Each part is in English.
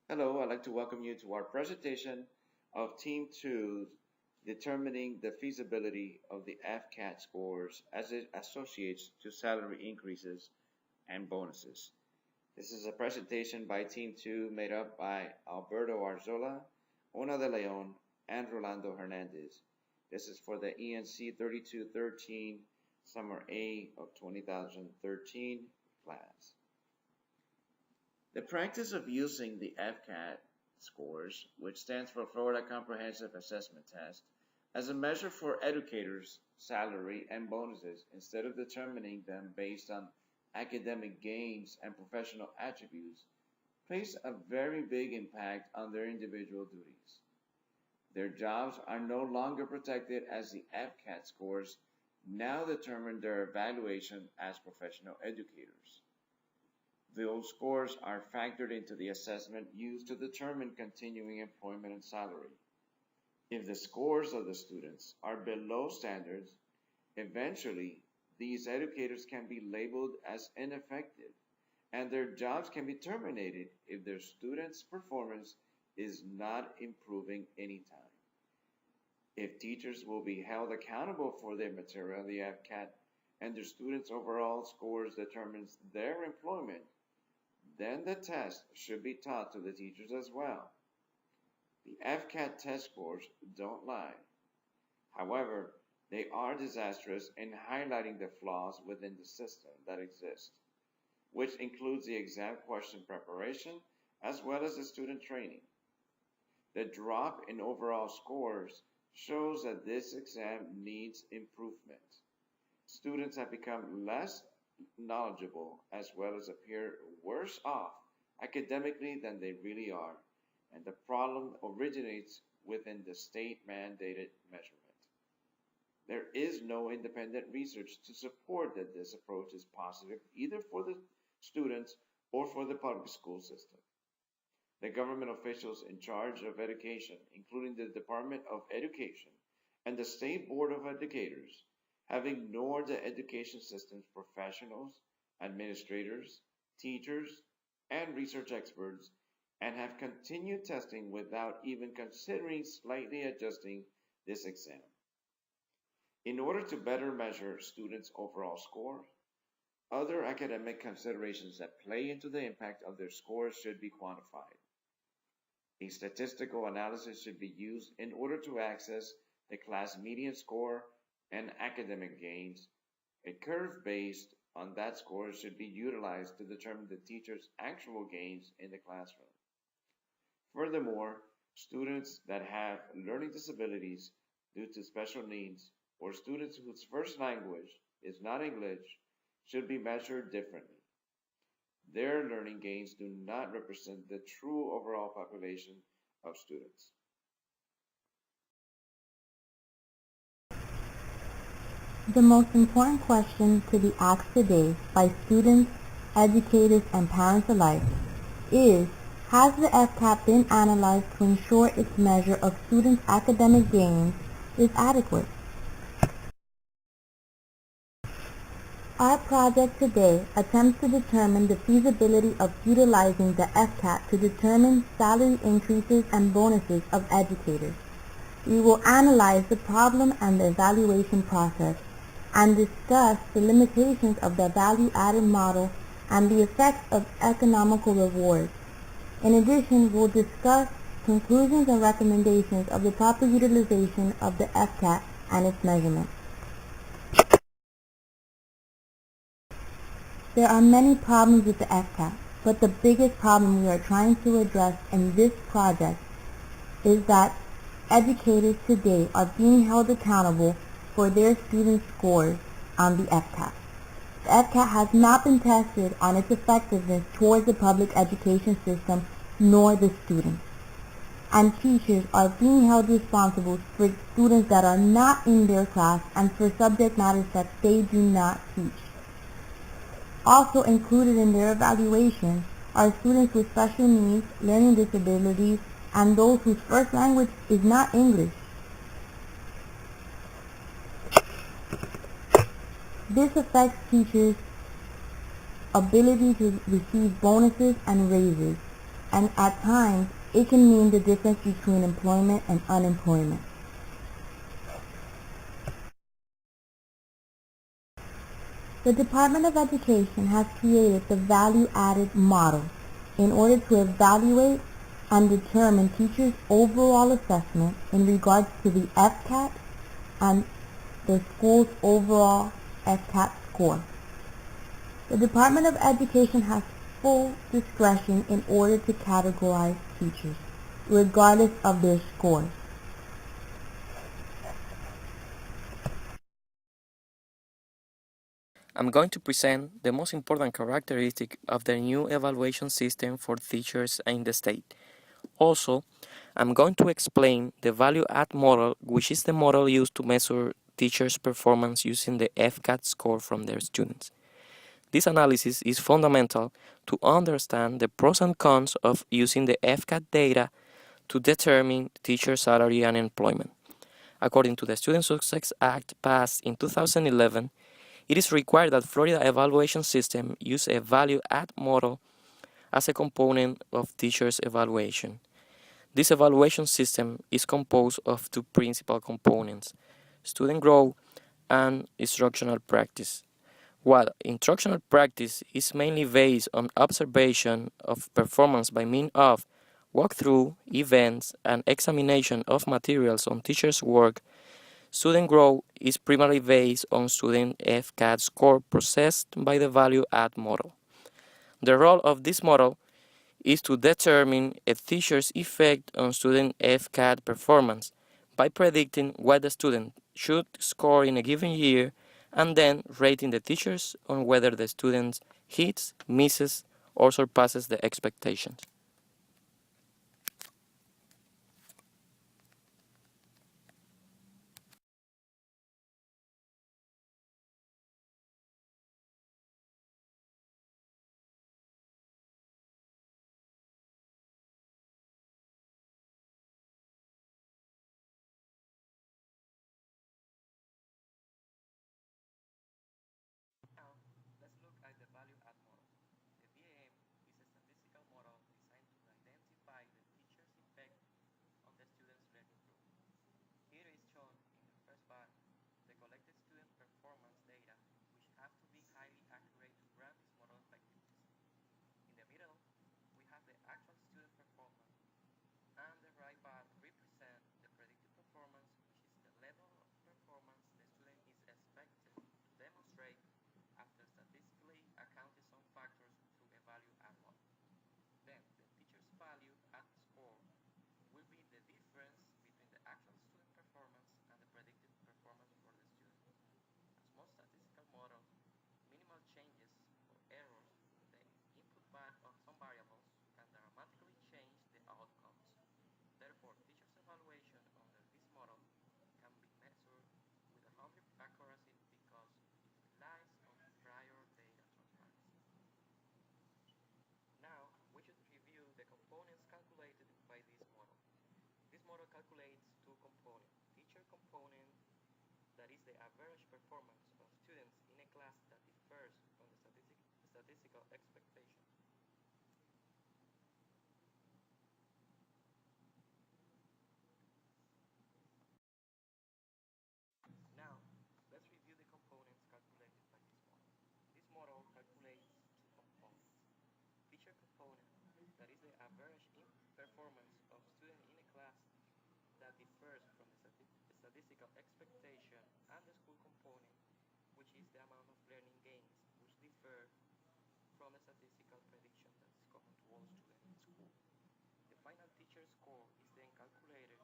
Hello, I'd like to welcome you to our presentation of Team 2 determining the feasibility of the FCAT scores as it associates to salary increases and bonuses. This is a presentation by Team 2 made up by Alberto Arzola, Ona de Leon, and Rolando Hernandez. This is for the ENC 3213 Summer A of 2013 class. The practice of using the FCAT scores, which stands for Florida Comprehensive Assessment Test, as a measure for educators' salary and bonuses instead of determining them based on academic gains and professional attributes, plays a very big impact on their individual duties. Their jobs are no longer protected as the FCAT scores now determine their evaluation as professional educators. Those scores are factored into the assessment used to determine continuing employment and salary. If the scores of the students are below standards, eventually these educators can be labeled as ineffective and their jobs can be terminated if their students' performance is not improving anytime. If teachers will be held accountable for their material, the FCAT, and their students' overall scores determines their employment, then the test should be taught to the teachers as well. The FCAT test scores don't lie. However, they are disastrous in highlighting the flaws within the system that exists, which includes the exam question preparation as well as the student training. The drop in overall scores shows that this exam needs improvement. Students have become less knowledgeable as well as appear worse off academically than they really are, and the problem originates within the state mandated measurement. There is no independent research to support that this approach is positive either for the students or for the public school system. The government officials in charge of education, including the Department of Education and the State Board of Educators, have ignored the education system's professionals, administrators, teachers, and research experts, and have continued testing without even considering slightly adjusting this exam. In order to better measure students' overall score, other academic considerations that play into the impact of their scores should be quantified. A statistical analysis should be used in order to access the class median score and academic gains. A curve based on that score should be utilized to determine the teacher's actual gains in the classroom. Furthermore, students that have learning disabilities due to special needs or students whose first language is not English should be measured differently. Their learning gains do not represent the true overall population of students. The most important question to be asked today by students, educators, and parents alike is, has the FCAT been analyzed to ensure its measure of students' academic gains is adequate? Our project today attempts to determine the feasibility of utilizing the FCAT to determine salary increases and bonuses of educators. We will analyze the problem and the evaluation process and discuss the limitations of the value-added model and the effects of economical rewards. In addition, we'll discuss conclusions and recommendations of the proper utilization of the FCAT and its measurement. There are many problems with the FCAT, but the biggest problem we are trying to address in this project is that educators today are being held accountable for their students' scores on the FCAT. The FCAT has not been tested on its effectiveness towards the public education system nor the students. And teachers are being held responsible for students that are not in their class and for subject matters that they do not teach. Also included in their evaluation are students with special needs, learning disabilities, and those whose first language is not English. This affects teachers' ability to receive bonuses and raises, and at times it can mean the difference between employment and unemployment. The Department of Education has created the value-added model in order to evaluate and determine teachers' overall assessment in regards to the FCAT and the school's overall FCAT score. The Department of Education has full discretion in order to categorize teachers, regardless of their scores. I'm going to present the most important characteristic of the new evaluation system for teachers in the state. Also, I'm going to explain the value-add model, which is the model used to measure teachers' performance using the FCAT score from their students. This analysis is fundamental to understand the pros and cons of using the FCAT data to determine teacher salary and employment. According to the Student Success Act passed in 2011, it is required that Florida evaluation system use a value-add model as a component of teachers' evaluation. This evaluation system is composed of two principal components, student growth and instructional practice. While instructional practice is mainly based on observation of performance by means of walkthrough, events, and examination of materials on teachers' work, student growth is primarily based on student FCAT score processed by the value-add model. The role of this model is to determine a teacher's effect on student FCAT performance by predicting what the student should score in a given year and then rating the teachers on whether the student hits, misses, or surpasses the expectations. Now, let's look at the value-add model. The VAM is a statistical model designed to identify the teacher's effect on the student's learning group. Here is shown in the first bar the collected student performance data, which have to be highly accurate to grant this model effectiveness. In the middle, we have the actual student performance, and the right bar represents the predicted performance, which is the level of performance the student is expected to demonstrate after statistically accounting some factors through a value-add model. Then, the teacher's value-add score will be the difference between the actual student performance and the predicted performance for the student. As most statistical models, minimal changes or errors in the input of some variables can dramatically change the outcomes. Therefore, teachers' evaluation under this model can be measured with 100% accuracy because it relies on prior data transparency. Now, we should review the components calculated by this model. This model calculates two components. Teacher component, that is the average performance of students in a class that differs from the statistical expectation. Now, let's review the components calculated by this model. This model calculates two components. Teacher component, that is the average performance of students in a class that differs from the statistical expectation, and the school component, which is the amount of learning gains, which differ from the statistical prediction that is common to all students in school. The final teacher score is then calculated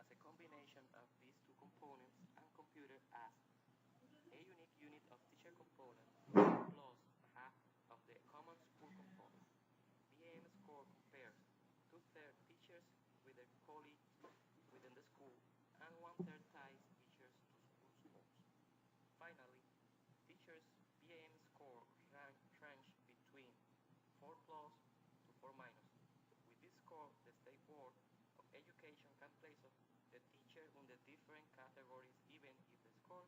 as a combination of these two components and computed as a unique unit of teacher component plus half of the common school component. BAM score compares two-thirds teachers with their colleagues within the school and one-third ties teachers to school scores. Finally, teachers' BAM score range between 4 plus to 4 minus. With this score, the State Board of Education can place the teacher in the different categories even if the score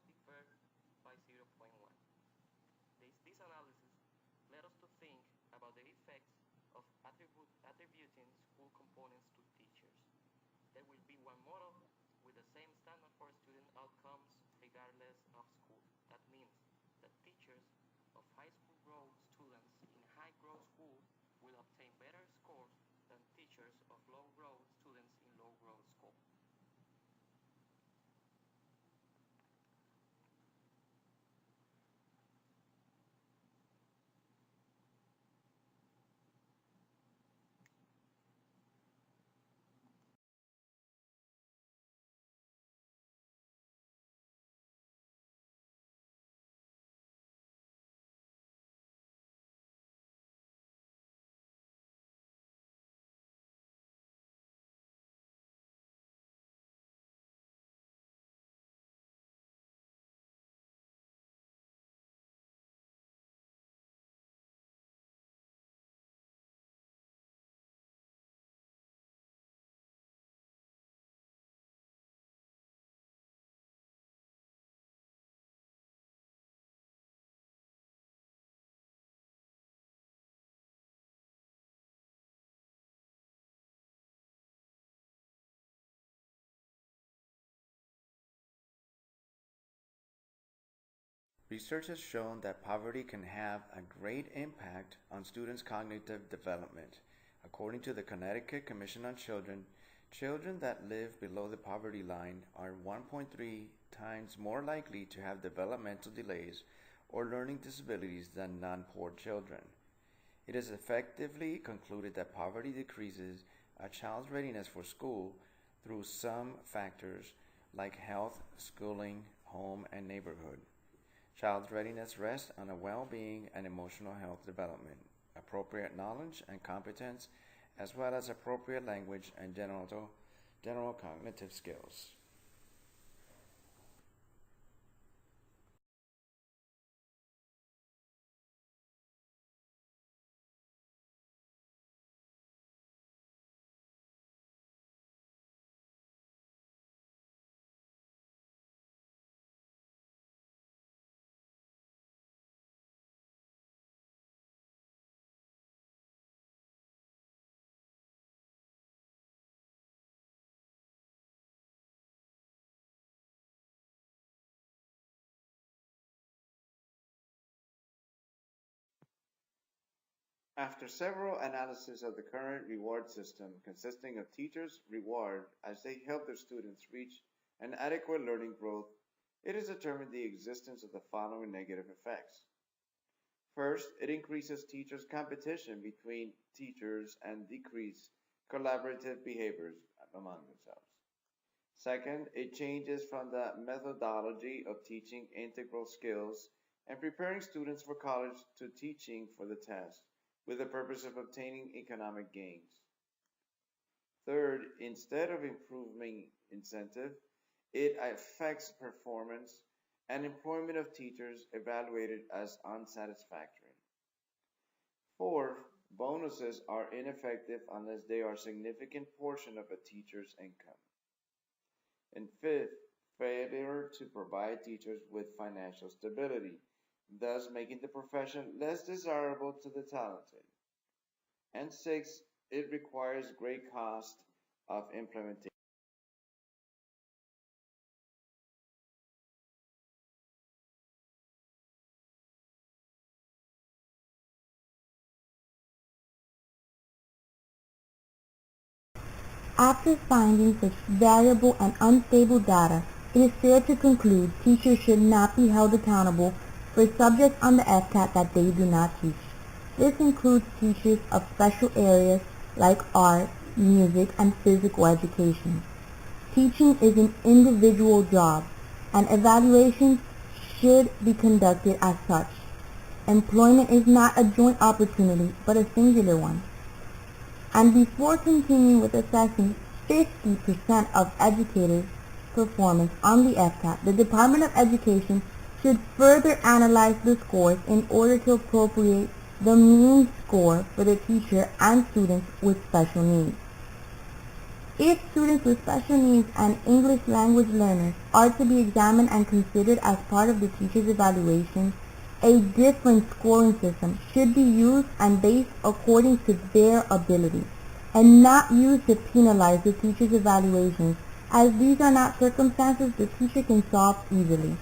attributing school components to teachers. There will be one model with the same standard for student outcomes regardless of school. That means that teachers of high school growth students in high growth school will obtain better scores than teachers of low growth students in low growth school. Research has shown that poverty can have a great impact on students' cognitive development. According to the Connecticut Commission on Children, children that live below the poverty line are 1.3 times more likely to have developmental delays or learning disabilities than non-poor children. It is effectively concluded that poverty decreases a child's readiness for school through some factors like health, schooling, home, and neighborhood. Child's readiness rests on a well-being and emotional health development, appropriate knowledge and competence, as well as appropriate language and general cognitive skills. After several analyses of the current reward system consisting of teachers' reward as they help their students reach an adequate learning growth, it is determined the existence of the following negative effects. First, it increases teachers' competition between teachers and decrease collaborative behaviors among themselves. Second, it changes from the methodology of teaching integral skills and preparing students for college to teaching for the test with the purpose of obtaining economic gains. Third, instead of improving incentive, it affects performance and employment of teachers evaluated as unsatisfactory. Fourth, bonuses are ineffective unless they are a significant portion of a teacher's income. And fifth, failure to provide teachers with financial stability, thus making the profession less desirable to the talented. And sixth, it requires great cost of implementation. After finding such variable and unstable data, it is fair to conclude teachers should not be held accountable for subjects on the FCAT that they do not teach. This includes teachers of special areas like art, music, and physical education. Teaching is an individual job, and evaluations should be conducted as such. Employment is not a joint opportunity, but a singular one. And before continuing with assessing 50% of educators' performance on the FCAT, the Department of Education should further analyze the scores in order to appropriate the mean score for the teacher and students with special needs. If students with special needs and English language learners are to be examined and considered as part of the teacher's evaluation, A different scoring system should be used and based according to their ability, and not used to penalize the teacher's evaluations, as these are not circumstances the teacher can solve easily.